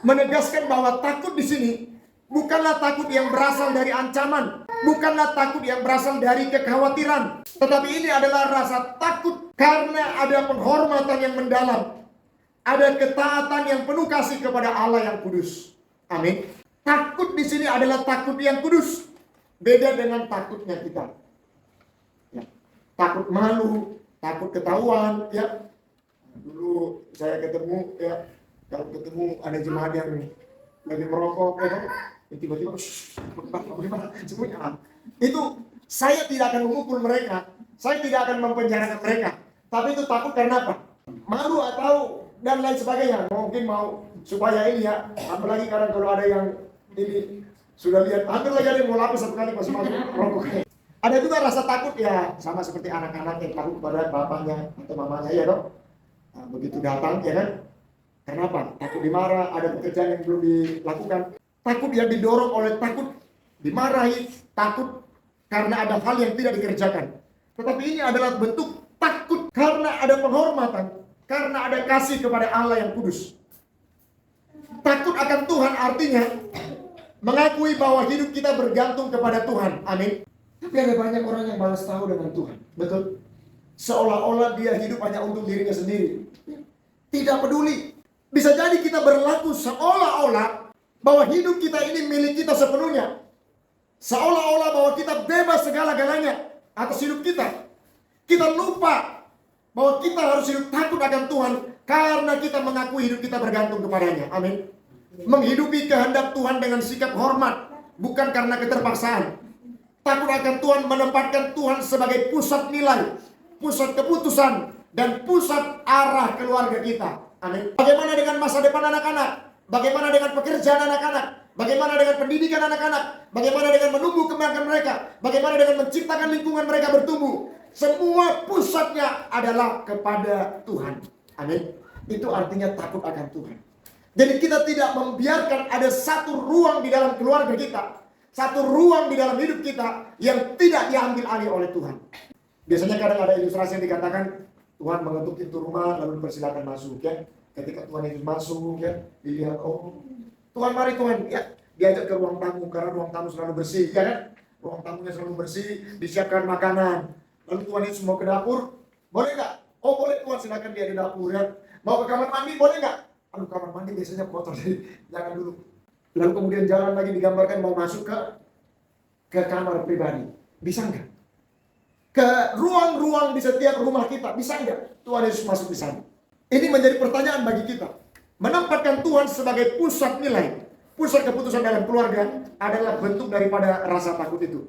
menegaskan bahwa takut di sini bukanlah takut yang berasal dari ancaman, bukanlah takut yang berasal dari kekhawatiran, tetapi ini adalah rasa takut karena ada penghormatan yang mendalam, ada ketaatan yang penuh kasih kepada Allah yang kudus. Amin. Takut di sini adalah takut yang kudus, beda dengan takutnya kita. Ya. Takut malu, takut ketahuan. Ya, dulu saya ketemu, ya, kalau ketemu ada jemaat yang lagi merokok, ya, tiba-tiba bagaimana semuanya. Itu saya tidak akan memukul mereka, saya tidak akan mempenjarakan mereka, tapi itu takut karena apa? Malu atau dan lain sebagainya. Mungkin mau supaya ini ya, apalagi kadang kalau ada yang ini sudah lihat, hampir lagi ada yang mau lapis satu kali pas masuk rokok. Ada juga rasa takut ya, sama seperti anak-anak yang takut kepada bapaknya atau mamanya, ya dong. Nah, begitu datang, ya kan? Kenapa? Takut dimarah, ada pekerjaan yang belum dilakukan. Takut yang didorong oleh takut dimarahi, takut karena ada hal yang tidak dikerjakan. Tetapi ini adalah bentuk takut karena ada penghormatan, karena ada kasih kepada Allah yang kudus. Takut akan Tuhan artinya mengakui bahwa hidup kita bergantung kepada Tuhan. Amin. Tapi ada banyak orang yang malas tahu dengan Tuhan. Betul? Seolah-olah dia hidup hanya untuk dirinya sendiri. Tidak peduli. Bisa jadi kita berlaku seolah-olah bahwa hidup kita ini milik kita sepenuhnya. Seolah-olah bahwa kita bebas segala-galanya atas hidup kita. Kita lupa bahwa kita harus hidup takut akan Tuhan karena kita mengakui hidup kita bergantung kepadanya. Amin. Menghidupi kehendak Tuhan dengan sikap hormat, bukan karena keterpaksaan. Takut akan Tuhan menempatkan Tuhan sebagai pusat nilai, pusat keputusan, dan pusat arah keluarga kita. Amin. Bagaimana dengan masa depan anak-anak? Bagaimana dengan pekerjaan anak-anak? Bagaimana dengan pendidikan anak-anak? Bagaimana dengan menumbuh kembangkan mereka? Bagaimana dengan menciptakan lingkungan mereka bertumbuh? Semua pusatnya adalah kepada Tuhan. Amin. Itu artinya takut akan Tuhan. Jadi kita tidak membiarkan ada satu ruang di dalam keluarga kita, satu ruang di dalam hidup kita yang tidak diambil alih oleh Tuhan. Biasanya kadang ada ilustrasi yang dikatakan Tuhan mengetuk pintu rumah lalu persilakan masuk, ya. Ketika Tuhan Yesus masuk, ya, dilihat, oh Tuhan mari Tuhan, ya, diajak ke ruang tamu karena ruang tamu selalu bersih, ya kan? Ruang tamunya selalu bersih, disiapkan makanan. Lalu Tuhan Yesus mau ke dapur, boleh nggak? Oh boleh Tuhan, silakan dia di dapur, ya. Mau ke kamar mandi, boleh nggak? Aduh, kamar mandi biasanya kotor, jadi jangan dulu. Lalu kemudian jalan lagi digambarkan mau masuk ke kamar pribadi. Bisa nggak? Ke ruang-ruang di setiap rumah kita, bisa nggak Tuhan Yesus masuk di sana? Ini menjadi pertanyaan bagi kita. Menempatkan Tuhan sebagai pusat nilai, pusat keputusan dalam keluarga adalah bentuk daripada rasa takut itu.